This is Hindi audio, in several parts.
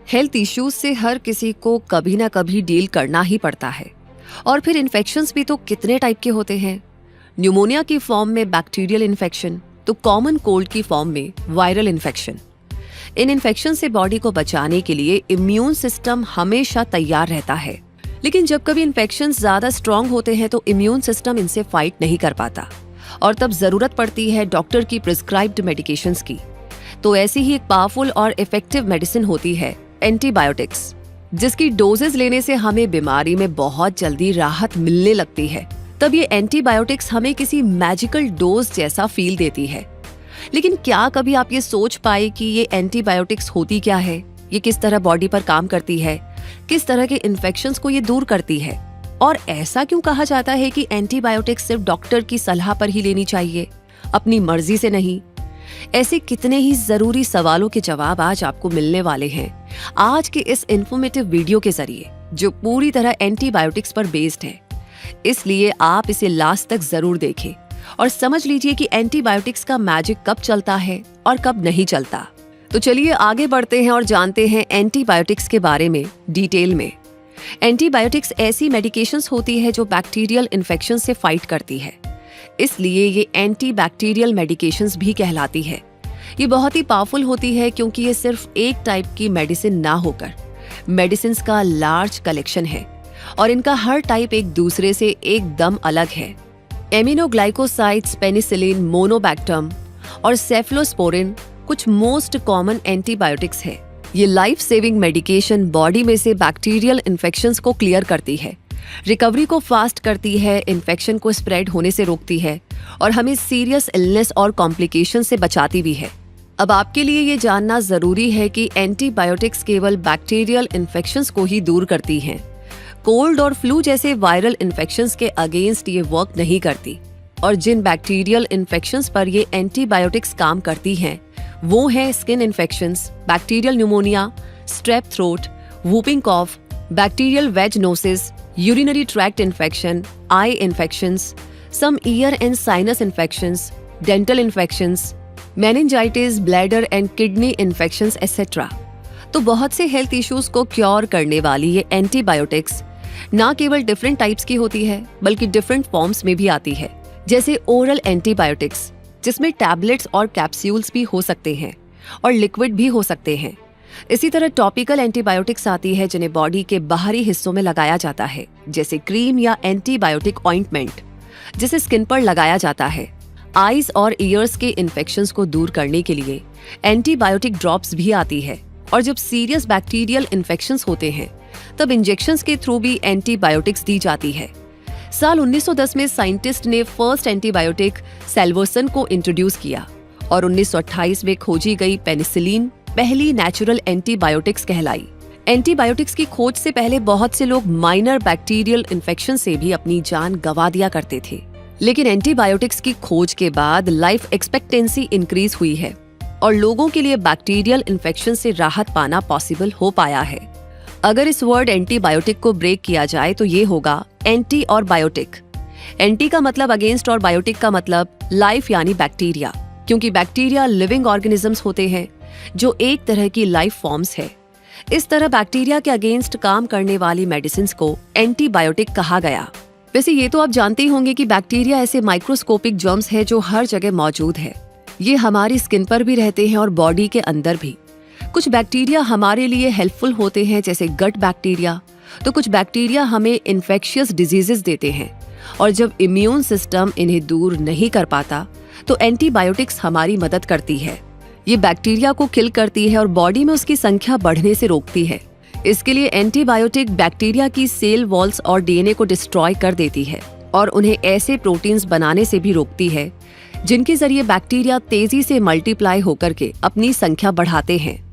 हेल्थ इश्यूज से हर किसी को कभी ना कभी डील करना ही पड़ता है। और फिर इन्फेक्शंस भी तो कितने टाइप के होते हैं। न्यूमोनिया की फॉर्म में बैक्टीरियल इन्फेक्शन, तो कॉमन कोल्ड की फॉर्म में वायरल इन्फेक्शन। इन इन्फेक्शन से बॉडी को बचाने के लिए इम्यून सिस्टम हमेशा तैयार रहता है, लेकिन जब कभी इन्फेक्शन ज्यादा स्ट्रांग होते हैं तो इम्यून सिस्टम इनसे फाइट नहीं कर पाता और तब जरूरत पड़ती है डॉक्टर की प्रिस्क्राइब्ड मेडिकेशंस की। तो ऐसी ही एक पावरफुल और इफेक्टिव मेडिसिन होती है एंटीबायोटिक्स, जिसकी डोजेस लेने से हमें बीमारी में बहुत जल्दी राहत मिलने लगती है। तब ये एंटीबायोटिक्स हमें किसी मैजिकल डोज जैसा फील देती है। लेकिन क्या कभी आप ये सोच पाए कि ये एंटीबायोटिक्स होती क्या है, ये किस तरह बॉडी पर काम करती है, किस तरह के इन्फेक्शंस को ये दूर करती है, और ऐसा क्यों कहा जाता है कि एंटीबायोटिक्स सिर्फ डॉक्टर की सलाह पर ही लेनी चाहिए, अपनी मर्जी से नहीं। ऐसे कितने ही जरूरी सवालों के जवाब आज आपको मिलने वाले हैं आज के इस इंफॉर्मेटिव वीडियो के जरिए, जो पूरी तरह एंटीबायोटिक्स पर बेस्ड है। इसलिए आप इसे लास्ट तक जरूर देखें और समझ लीजिए कि एंटीबायोटिक्स का मैजिक कब चलता है और कब नहीं चलता। तो चलिए आगे बढ़ते हैं और जानते हैं एंटीबायोटिक्स के बारे में डिटेल में। एंटीबायोटिक्स ऐसी मेडिकेशंस होती है जो बैक्टीरियल इन्फेक्शन से फाइट करती है, इसलिए ये एंटीबैक्टीरियल मेडिकेशंस भी कहलाती है। ये बहुत ही पावरफुल होती है क्योंकि ये सिर्फ एक टाइप की मेडिसिन ना होकर मेडिसिन्स का लार्ज कलेक्शन है और इनका हर टाइप एक दूसरे से एकदम अलग है। एमिनोग्लाइकोसाइड्स, पेनिसिलिन, मोनोबैक्टम और सेफलोस्पोरिन कुछ मोस्ट कॉमन एंटीबायोटिक्स है। ये लाइफ सेविंग मेडिकेशन बॉडी में से बैक्टीरियल इन्फेक्शंस को क्लियर करती है, रिकवरी को फास्ट करती है, इन्फेक्शन को स्प्रेड होने से रोकती है और हमें सीरियस इलनेस और कॉम्प्लिकेशन से बचाती भी है। अब आपके लिए ये जानना जरूरी है कि एंटीबायोटिक्स केवल बैक्टीरियल इन्फेक्शंस को ही दूर करती हैं। कोल्ड और फ्लू जैसे वायरल इन्फेक्शंस के अगेंस्ट ये वर्क नहीं करती, और जिन बैक्टीरियल इन्फेक्शंस पर ये एंटीबायोटिक्स काम करती हैं वो हैं skin infections, bacterial pneumonia, strep throat, whooping cough, bacterial vaginosis, urinary tract infection, eye infections, some ear and sinus infections, dental infections, meningitis, bladder and kidney infections etcetera. तो बहुत से हेल्थ इश्यूज को क्योर करने वाली ये एंटीबायोटिक्स ना केवल डिफरेंट टाइप्स की होती है बल्कि डिफरेंट फॉर्म्स में भी आती है, जैसे ओरल एंटीबायोटिक्स, जिसमें टैबलेट्स और कैप्सूल्स भी हो सकते हैं और लिक्विड भी हो सकते हैं। इसी तरह टॉपिकल एंटीबायोटिक्स आती है जिन्हें बॉडी के बाहरी हिस्सों में लगाया जाता है, जैसे क्रीम या एंटीबायोटिक ऑइंटमेंट जिसे स्किन पर लगाया जाता है। आईज और ईयर्स के इन्फेक्शंस को दूर करने के लिए एंटीबायोटिक ड्रॉप्स भी आती है, और जब सीरियस बैक्टीरियल इन्फेक्शंस होते हैं तब इंजेक्शंस के थ्रू भी एंटीबायोटिक्स दी जाती है। साल 1910 में साइंटिस्ट ने फर्स्ट एंटीबायोटिक सेल्वोसन को इंट्रोड्यूस किया और 1928 में खोजी गई पेनिसिलिन पहली नेचुरल एंटीबायोटिक्स कहलाई। एंटीबायोटिक्स की खोज से पहले बहुत से लोग माइनर बैक्टीरियल इन्फेक्शन से भी अपनी जान गंवा दिया करते थे, लेकिन एंटीबायोटिक्स की खोज के बाद लाइफ एक्सपेक्टेंसी इंक्रीज हुई है और लोगों के लिए बैक्टीरियल इन्फेक्शन से राहत पाना पॉसिबल हो पाया है। अगर इस वर्ड एंटीबायोटिक को ब्रेक किया जाए तो ये होगा एंटी और बायोटिक। एंटी का मतलब अगेंस्ट और बायोटिक का मतलब लाइफ यानी बैक्टीरिया, क्योंकि बैक्टीरिया लिविंग ऑर्गेनिजम्स होते हैं जो एक तरह की लाइफ फॉर्म्स है। इस तरह बैक्टीरिया के अगेंस्ट काम करने वाली मेडिसिन को एंटीबायोटिक कहा गया। वैसे ये तो आप जानते ही होंगे कि बैक्टीरिया ऐसे माइक्रोस्कोपिक जर्म्स है जो हर जगह मौजूद है। ये हमारी स्किन पर भी रहते हैं और बॉडी के अंदर भी। कुछ बैक्टीरिया हमारे लिए हेल्पफुल होते हैं, जैसे गट बैक्टीरिया, तो कुछ बैक्टीरिया हमें इन्फेक्शियस डिजीजेस देते हैं, और जब इम्यून सिस्टम इन्हें दूर नहीं कर पाता तो एंटीबायोटिक्स हमारी मदद करती है। ये बैक्टीरिया को किल करती है और बॉडी में उसकी संख्या बढ़ने से रोकती है। इसके लिए एंटीबायोटिक बैक्टीरिया की सेल वॉल्स और डीएनए को डिस्ट्रॉय कर देती है और उन्हें ऐसे प्रोटीन्स बनाने से भी रोकती है जिनके जरिए बैक्टीरिया तेजी से मल्टीप्लाई होकर के अपनी संख्या बढ़ाते हैं।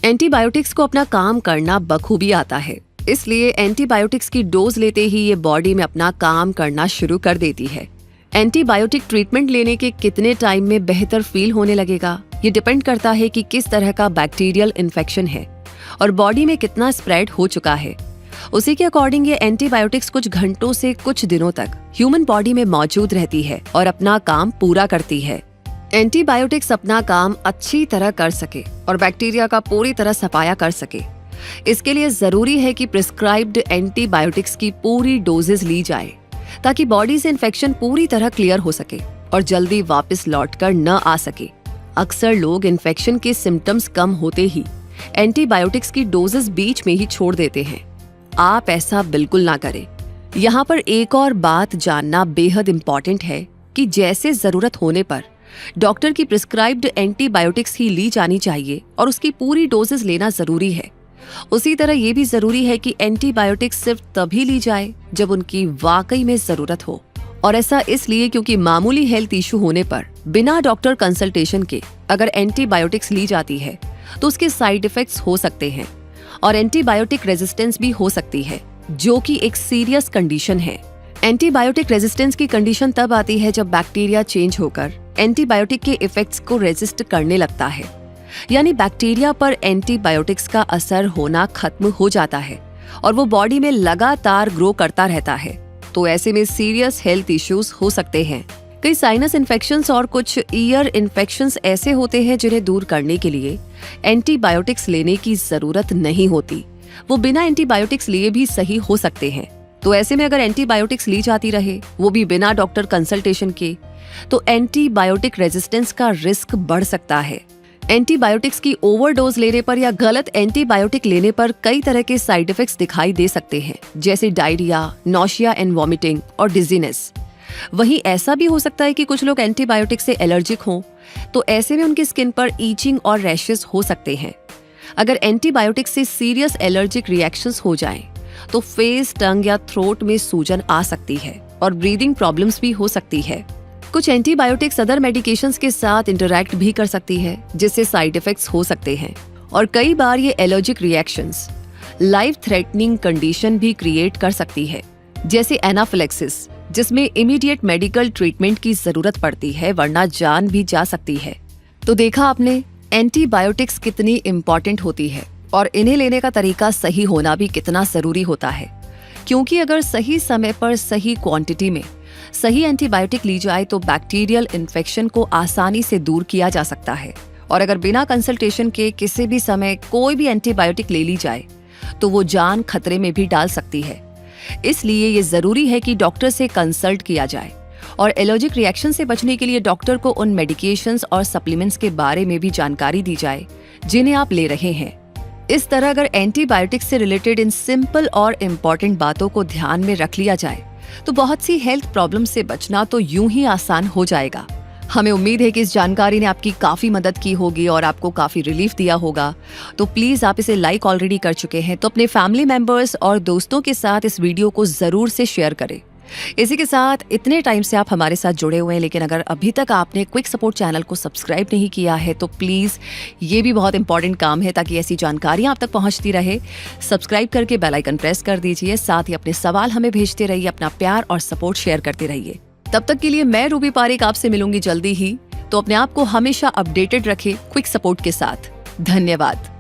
एंटीबायोटिक्स को अपना काम करना बखूबी आता है, इसलिए एंटीबायोटिक्स की डोज लेते ही ये बॉडी में अपना काम करना शुरू कर देती है। एंटीबायोटिक ट्रीटमेंट लेने के कितने टाइम में बेहतर फील होने लगेगा ये डिपेंड करता है कि किस तरह का बैक्टीरियल इन्फेक्शन है और बॉडी में कितना स्प्रेड हो चुका है। उसी के अकॉर्डिंग ये एंटीबायोटिक्स कुछ घंटों से कुछ दिनों तक ह्यूमन बॉडी में मौजूद रहती है और अपना काम पूरा करती है। एंटीबायोटिक्स अपना काम अच्छी तरह कर सके और बैक्टीरिया का पूरी तरह सफाया कर सके, इसके लिए जरूरी है कि प्रिस्क्राइब्ड एंटीबायोटिक्स की पूरी डोजेज ली जाए ताकि बॉडी से इन्फेक्शन पूरी तरह क्लियर हो सके और जल्दी वापस लौटकर न आ सके। अक्सर लोग इन्फेक्शन के सिम्टम्स कम होते ही एंटीबायोटिक्स की डोजेस बीच में ही छोड़ देते हैं। आप ऐसा बिल्कुल ना करें। यहाँ पर एक और बात जानना बेहद इम्पॉर्टेंट है कि जैसे जरूरत होने पर डॉक्टर की प्रिस्क्राइब्ड एंटीबायोटिक्स ही ली जानी चाहिए और उसकी पूरी डोजेस लेना जरूरी है। उसी तरह ये भी जरूरी है कि एंटीबायोटिक्स सिर्फ तभी ली जाए जब उनकी वाकई में जरूरत हो, और ऐसा इसलिए क्योंकि मामूली हेल्थ इशू होने पर बिना डॉक्टर कंसल्टेशन के अगर एंटीबायोटिक्स ली जाती है तो उसके साइड इफेक्ट्स हो सकते हैं और एंटीबायोटिक रेजिस्टेंस भी हो सकती है, जो कि एक सीरियस कंडीशन है। एंटीबायोटिक रेजिस्टेंस की कंडीशन तब आती है जब बैक्टीरिया चेंज होकर एंटीबायोटिक के इफेक्ट्स को रेजिस्ट करने लगता है, यानी बैक्टीरिया पर एंटीबायोटिक्स का असर होना खत्म हो जाता है और वो बॉडी में लगातार ग्रो करता रहता है। तो ऐसे में सीरियस हेल्थ इश्यूज हो सकते हैं। कई साइनस इन्फेक्शंस और कुछ ईयर इन्फेक्शंस ऐसे होते हैं जिन्हें दूर करने के लिए एंटीबायोटिक्स लेने की जरूरत नहीं होती। वो बिना एंटीबायोटिक्स लिए भी सही हो सकते हैं। तो ऐसे में अगर एंटीबायोटिक्स ली जाती रहे, वो भी बिना डॉक्टर कंसल्टेशन के, तो एंटीबायोटिक रेजिस्टेंस का रिस्क बढ़ सकता है। एंटीबायोटिक्स की ओवरडोज लेने पर या गलत एंटीबायोटिक लेने पर कई तरह के साइड इफेक्ट्स दिखाई दे सकते हैं, जैसे डायरिया, नौशिया एंड वॉमिटिंग और डिजीनेस। वहीं ऐसा भी हो सकता है कि कुछ लोग एंटीबायोटिक से एलर्जिक हों, तो ऐसे में उनकी स्किन पर ईचिंग और रैशेस हो सकते हैं। अगर एंटीबायोटिक से सीरियस एलर्जिक रिएक्शंस हो जाएं, तो फेस, टंग या थ्रोट में सूजन आ सकती है और ब्रीदिंग प्रॉब्लम्स भी हो सकती है। कुछ एंटीबायोटिक्स अदर मेडिकेशंस के साथ इंटरैक्ट भी कर सकती है, जिससे साइड इफेक्ट्स हो सकते हैं और कई बार ये allergic reactions life threatening condition भी क्रिएट कर सकती है, जैसे एनाफिलेक्सिस, जिसमें इमीडिएट मेडिकल ट्रीटमेंट की जरूरत पड़ती है, वरना जान भी जा सकती है। तो देखा आपने एंटीबायोटिक्स कितनी इम्पॉर्टेंट होती है और इन्हें लेने का तरीका सही होना भी कितना जरूरी होता है, क्योंकि अगर सही समय पर सही क्वांटिटी में सही एंटीबायोटिक ली जाए तो बैक्टीरियल इन्फेक्शन को आसानी से दूर किया जा सकता है, और अगर बिना कंसल्टेशन के किसी भी समय कोई भी एंटीबायोटिक ले ली जाए तो वो जान खतरे में भी डाल सकती है। इसलिए ये जरूरी है कि डॉक्टर से कंसल्ट किया जाए और एलर्जिक रिएक्शन से बचने के लिए डॉक्टर को उन मेडिकेशंस और सप्लीमेंट्स के बारे में भी जानकारी दी जाए जिन्हें आप ले रहे हैं। इस तरह अगर एंटीबायोटिक्स से रिलेटेड इन सिंपल और इम्पॉर्टेंट बातों को ध्यान में रख लिया जाए तो बहुत सी हेल्थ प्रॉब्लम से बचना तो यूं ही आसान हो जाएगा। हमें उम्मीद है कि इस जानकारी ने आपकी काफी मदद की होगी और आपको काफी रिलीफ दिया होगा। तो प्लीज, आप इसे लाइक ऑलरेडी कर चुके हैं तो अपने फैमिली मेंबर्स और दोस्तों के साथ इस वीडियो को जरूर से शेयर करें। इसी के साथ इतने टाइम से आप हमारे साथ जुड़े हुए हैं, लेकिन अगर अभी तक आपने क्विक सपोर्ट चैनल को सब्सक्राइब नहीं किया है तो प्लीज, ये भी बहुत इंपॉर्टेंट काम है ताकि ऐसी जानकारियां आप तक पहुंचती रहे। सब्सक्राइब करके बेल आइकन प्रेस कर दीजिए। साथ ही अपने सवाल हमें भेजते रहिए, अपना प्यार और सपोर्ट शेयर करते रहिए। तब तक के लिए मैं रूबी पारेख आपसे मिलूंगी जल्दी ही। तो अपने आप को हमेशा अपडेटेड रखें क्विक सपोर्ट के साथ। धन्यवाद।